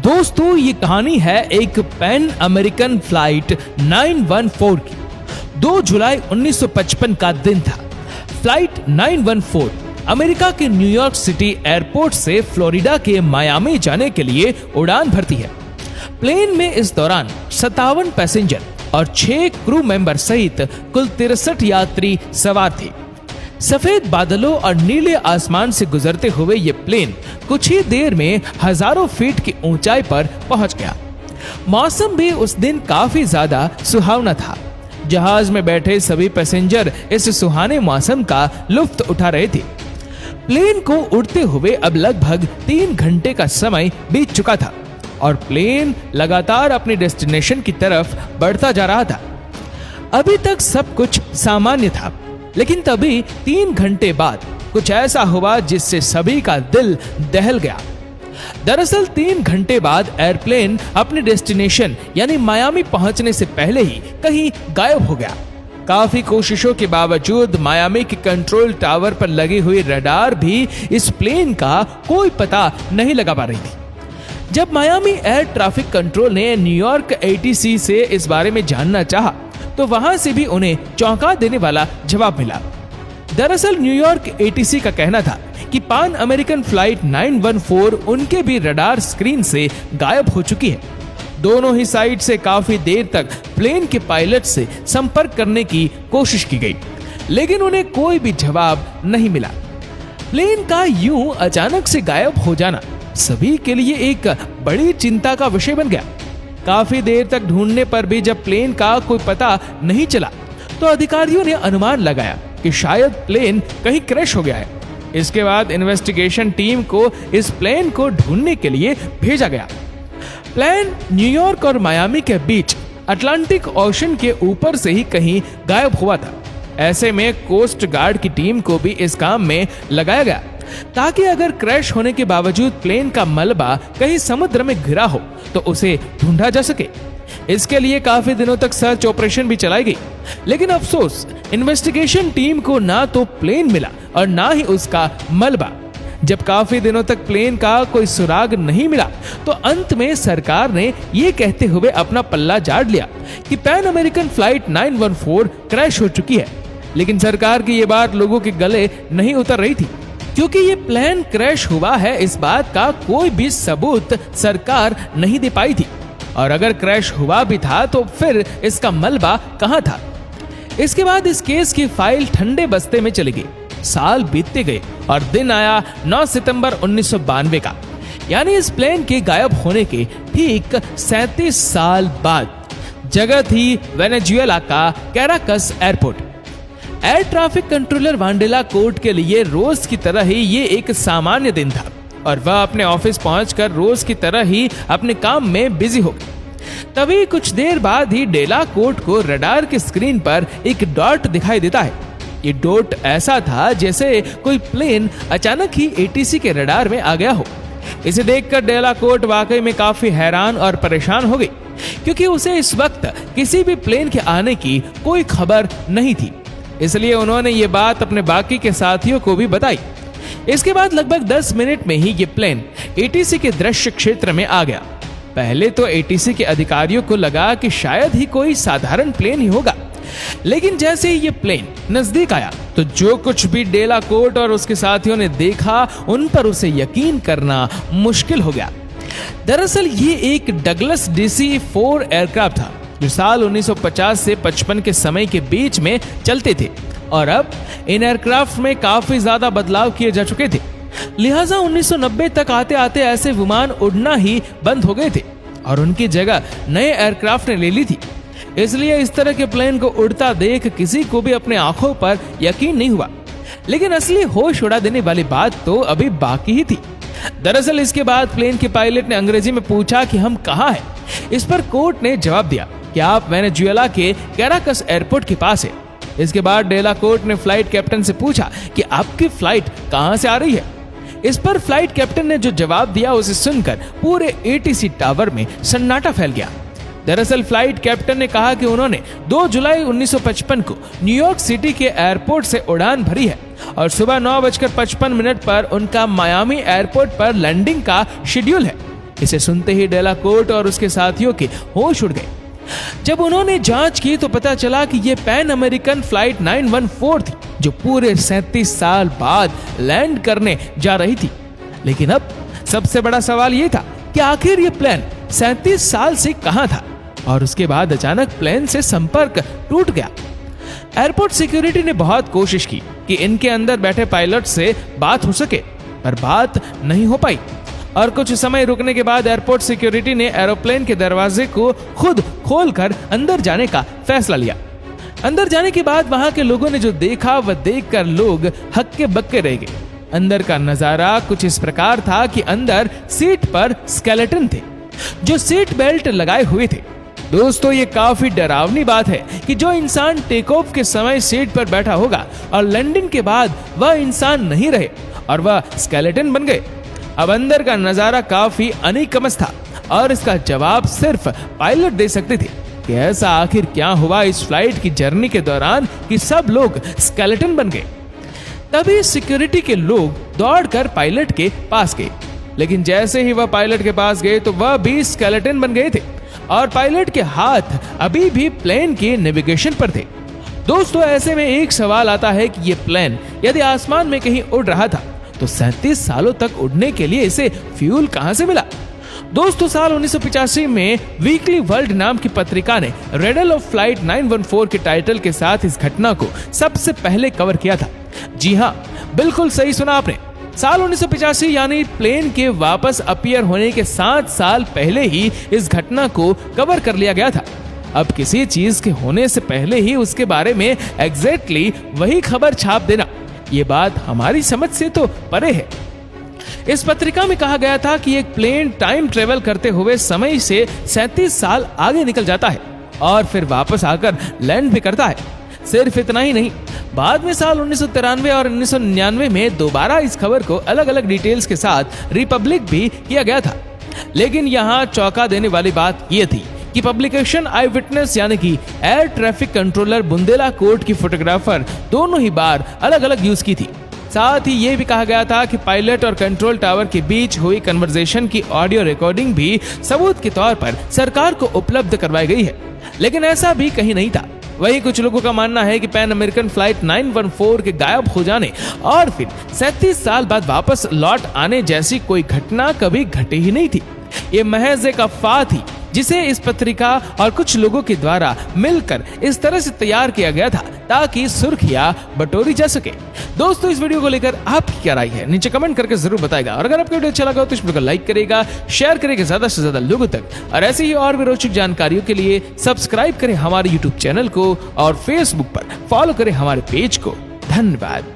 दोस्तों, ये कहानी है एक पैन अमेरिकन फ्लाइट 914 की। 2 जुलाई 1955 का दिन था। फ्लाइट 914 अमेरिका के न्यूयॉर्क सिटी एयरपोर्ट से फ्लोरिडा के मायामी जाने के लिए उड़ान भरती है। प्लेन में इस दौरान 57 पैसेंजर और 6 क्रू मेंबर सहित कुल 63 यात्री सवार थे। सफेद बादलों और नीले आसमान से गुजरते हुए ये प्लेन कुछ ही देर में हजारों फीट की ऊंचाई पर पहुंच गया। मौसम भी उस दिन काफी ज्यादा सुहावना था। जहाज में बैठे सभी पैसेंजर इस सुहाने मौसम का लुत्फ उठा रहे थे। प्लेन को उड़ते हुए अब लगभग 3 घंटे का समय बीत चुका था और प्लेन लगातार अपनी डेस्टिनेशन की तरफ बढ़ता जा रहा था। अभी तक सब कुछ सामान्य था, लेकिन तभी 3 घंटे बाद कुछ ऐसा हुआ जिससे सभी का दिल दहल गया। दरअसल 3 घंटे बाद एयरप्लेन अपने डेस्टिनेशन यानी मायामी पहुंचने से पहले ही कहीं गायब हो गया। काफी कोशिशों के बावजूद मायामी के कंट्रोल टावर पर लगी हुई रडार भी इस प्लेन का कोई पता नहीं लगा पा रही थी। जब मायामी एयर ट्रैफिक कंट्रोल ने न्यूयॉर्क एटीसी से इस बारे में जानना चाहा, तो वहां से भी उन्हें चौंका देने वाला जवाब मिला। दरअसल न्यूयॉर्क एटीसी का कहना था कि पान अमेरिकन फ्लाइट 914 उनके भी रडार स्क्रीन से गायब हो चुकी है। दोनों ही साइड से काफी देर तक प्लेन के पायलट से संपर्क करने की कोशिश की गई, लेकिन उन्हें कोई भी जवाब नहीं मिला। प्लेन का यूं अचानक से गायब हो जाना सभी के लिए एक बड़ी चिंता का विषय बन गया। काफी देर तक ढूंढने पर भी जब प्लेन का कोई पता नहीं चला, तो अधिकारियों ने अनुमान लगाया कि शायद प्लेन कहीं क्रैश हो गया है। इसके बाद इन्वेस्टिगेशन टीम को इस प्लेन को ढूंढने के लिए भेजा गया। प्लेन न्यूयॉर्क और मायामी के बीच अटलांटिक ओशन के ऊपर से ही कहीं गायब हुआ था। ऐसे में कोस्ट गार्ड की टीम को भी इस काम में लगाया गया, ताकि अगर क्रैश होने के बावजूद प्लेन का मलबा कहीं समुद्र में गिरा हो तो उसे ढूंढा जा सके। इसके लिए काफी दिनों तक सर्च ऑपरेशन भी चलाई गई, लेकिन अफसोस इन्वेस्टिगेशन टीम को ना तो प्लेन मिला और ना ही उसका मलबा। जब काफी दिनों तक प्लेन का कोई सुराग नहीं मिला, तो अंत में सरकार ने ये कहते हुए अपना पल्ला झाड़ लिया कि पैन अमेरिकन फ्लाइट 914 क्रैश हो चुकी है। लेकिन सरकार की ये बात लोगों के गले नहीं उतर रही थी, क्योंकि ये प्लेन क्रैश हुआ है इस बात का कोई भी सबूत सरकार नहीं दे पाई थी। और अगर क्रैश हुआ भी था तो फिर इसका मलबा कहां था। इसके बाद इस केस की फाइल ठंडे बस्ते में चली गई। साल बीतते गए और दिन आया 9 सितंबर 1992 का, यानी इस प्लेन के गायब होने के ठीक 37 साल बाद। जगह थी वेनेजुएला का Caracas airport. Air traffic controller वांडेला कोर्ट के लिए रोज की तरह ही ये एक सामान्य दिन था और वह अपने ऑफिस पहुंचकर रोज की तरह ही अपने काम में बिजी हो गई। तभी कुछ देर बाद ही डेला कोर्ट को रडार की स्क्रीन पर एक डॉट दिखाई देता है। ये डॉट ऐसा था जैसे कोई प्लेन अचानक ही एटीसी के रडार में आ गया हो। इसे देखकर डेला कोर्ट वाकई में काफी हैरान और परेशान हो गई, क्योंकि उसे इस वक्त किसी भी प्लेन के आने की कोई खबर नहीं थी। इसलिए उन्होंने ये बात अपने बाकी के साथियों को भी बताई। इसके बाद लगभग 10 मिनट में ही ये प्लेन एटीसी के दृश्य क्षेत्र में आ गया। पहले तो एटीसी के अधिकारियों को लगा कि शायद ही कोई साधारण प्लेन ही होगा, लेकिन जैसे ही ये प्लेन नजदीक आया तो जो कुछ भी डेला कोर्ट और उसके साथियों ने देखा, उन पर उसे यकीन करना मुश्किल हो गया। दरअसल ये एक डगलस DC-4 एयरक्राफ्ट था, जो साल 1950 से 55 के समय के बीच में चलते थे और अब इन एयरक्राफ्ट में काफी ज्यादा बदलाव किए जा चुके थे। लिहाजा 1990 तक आते आते ऐसे विमान उड़ना ही बंद हो गए थे और उनकी जगह नए एयरक्राफ्ट ने ले ली थी। इसलिए इस तरह के प्लेन को उड़ता देख किसी को भी अपने आंखों पर यकीन नहीं हुआ। लेकिन असली होश उड़ा देने वाली बात तो अभी बाकी ही थी। दरअसल इसके बाद प्लेन के पायलट ने अंग्रेजी में पूछा कि हम कहाँ हैं। इस पर कोर्ट ने जवाब दिया कि आप वेनेजुएला के कैराकस एयरपोर्ट के पास है। इसके बाद डेला कोर्ट ने फ्लाइट कैप्टन से पूछा कि आपकी फ्लाइट कहां से आ रही है। इस पर फ्लाइट कैप्टन ने जो जवाब दिया उसे सुनकर पूरे एटीसी टावर में सन्नाटा फैल गया। दरअसल फ्लाइट कैप्टन ने कहा कि उन्होंने 2 जुलाई 1955 को न्यूयॉर्क सिटी के एयरपोर्ट से उड़ान भरी है और सुबह 9:55 पर उनका मायामी एयरपोर्ट पर लैंडिंग का शेड्यूल है। इसे सुनते ही डेलाकोर्ट और उसके साथियों के होश उड़ गए। जब उन्होंने जांच की तो पता चला कि यह पैन अमेरिकन फ्लाइट 914 थी, जो पूरे 37 साल बाद लैंड करने जा रही थी। लेकिन अब सबसे बड़ा सवाल यह था कि आखिर यह प्लेन 37 साल से कहां था, और उसके बाद अचानक प्लेन से संपर्क टूट गया। एयरपोर्ट सिक्योरिटी ने बहुत कोशिश की कि इनके अंदर बैठे पायलट से बात हो सके, पर बात नहीं हो पाई, और कुछ समय रुकने के बाद एयरपोर्ट सिक्योरिटी ने एरोप्लेन के दरवाजे को खुद खोलकर अंदर जाने का फैसला लिया। अंदर जाने के बाद वहां के लोगों ने जो देखा वह देखकर लोग हक्के बक्के रह गए। अंदर का नजारा कुछ इस प्रकार था कि अंदर सीट पर स्केलेटन थे जो सीट बेल्ट लगाए हुए थे। दोस्तों, ये काफी डरावनी बात है कि जो इंसान टेक ऑफ के समय सीट पर बैठा होगा और लैंडिंग के बाद वह इंसान नहीं रहे और वह स्केलेटन बन गए। अब अंदर का नजारा काफी अनिकमस था और इसका जवाब सिर्फ पायलट दे सकते थे कि ऐसा आखिर क्या हुआ इस फ्लाइट की जर्नी के दौरान कि सब लोग स्केलेटन बन गए। तभी सिक्योरिटी के लोग दौड़कर पायलट के पास गए, लेकिन जैसे ही वह पायलट के पास गए तो वह भी स्केलेटन बन गए थे और पायलट के हाथ अभी भी प्लेन के नेविगेशन पर थे। दोस्तों, ऐसे में एक सवाल आता है कि यह प्लेन यदि आसमान में कहीं उड़ रहा था तो 37 सालों तक उड़ने के लिए इसे फ्यूल कहां से मिला। दोस्तों, साल 1985 में वीकली वर्ल्ड नाम की पत्रिका ने रेडल ऑफ फ्लाइट 914 के टाइटल के साथ इस घटना को सबसे पहले कवर किया था। जी हां, बिल्कुल सही सुना आपने। साल 1985 यानी प्लेन के वापस अपीयर होने के 7 साल पहले ही इस घटना को कवर कर लिया गया था। अब किसी चीज के होने से पहले ही उसके बारे में एग्जैक्टली वही खबर छाप देना, ये बात हमारी समझ से तो परे है। इस पत्रिका में कहा गया था कि एक प्लेन टाइम ट्रेवल करते हुए समय से 37 साल आगे निकल जाता है और फिर वापस आकर लैंड भी करता है। सिर्फ इतना ही नहीं, बाद में साल 1993 और 1999 में दोबारा इस खबर को अलग अलग डिटेल्स के साथ रिपब्लिक भी किया गया था। लेकिन यहाँ चौंका देने वाली बात यह थी कि पब्लिकेशन आई विटनेस यानी कि air traffic controller Bundela court की फोटोग्राफर दोनों ही बार अलग अलग यूज की थी। साथ ही ये भी कहा गया था कि पायलट और कंट्रोल टावर के बीच हुई कन्वर्सेशन की ऑडियो रिकॉर्डिंग भी सबूत के तौर पर सरकार को उपलब्ध करवाई गई है। लेकिन ऐसा भी कहीं नहीं था। वही कुछ लोगों का मानना है कि पैन अमेरिकन फ्लाइट 914 के गायब हो जाने और फिर 37 साल बाद वापस लौट आने जैसी कोई घटना कभी घटी ही नहीं थी। ये महज एक अफवाह थी जिसे इस पत्रिका और कुछ लोगों के द्वारा मिलकर इस तरह से तैयार किया गया था ताकि सुर्खियां बटोरी जा सके। दोस्तों, इस वीडियो को लेकर आपकी क्या राय है नीचे कमेंट करके जरूर बताएगा, और अगर आपको वीडियो अच्छा लगा तो इस वीडियो को लाइक करेगा, शेयर करेगा ज्यादा से ज्यादा लोगों तक, और ऐसे ही और भी रोचक जानकारियों के लिए सब्सक्राइब करें हमारे यूट्यूब चैनल को और फेसबुक पर फॉलो करें हमारे पेज को। धन्यवाद।